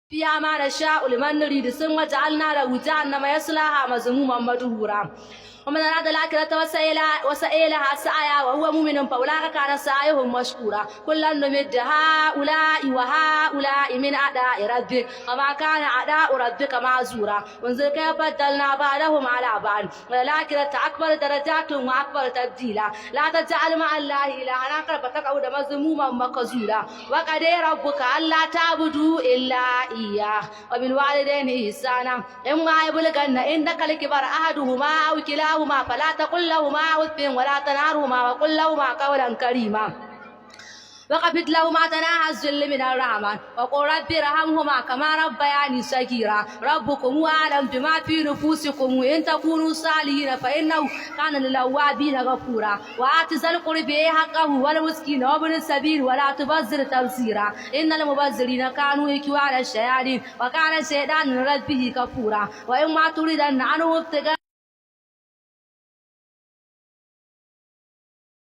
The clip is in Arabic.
فيها ما نشاء لمن نريد ثم وجعلنا له جهنم يصلاها مذموما مدحورا ومن أراد الآخرة وسعيها سعيها وهو مؤمن فأولئك كان سعيهم مشكورا كلا نمد هؤلاء وهؤلاء من أعداء ربك وما كان أعداء ربك معذورا وانظر كيف بدلنا بعضهم على بعض والآخرة أكبر درجات وأكبر تبديلا لا تجعل مع الله إلها آخر فتقعد مذموما مخذولا وقضى ربك ألا تعبدوا إلا إياه وبالوالدين إحسانا إما يبلغن عندك الكبر أحدهما أو كلاهما فلا تقل لهما أف ولا تنهرهما وقل لهما قولا كريما وخفض لهما جناح الذل من الرحمة وقل رب ارحمهما كما ربياني صغيرا ربكم أعلم بما في نفوسكم إن تكونوا صالحين فإنه كان للأوابين غفورا وآت ذا القربى حقه والمسكين وابن السبيل ولا تبذر تبذيرا إن المبذرين كانوا إخوان الشياطين وكان الشيطان لربه كفورا وإما تريدن عنه ابتغاء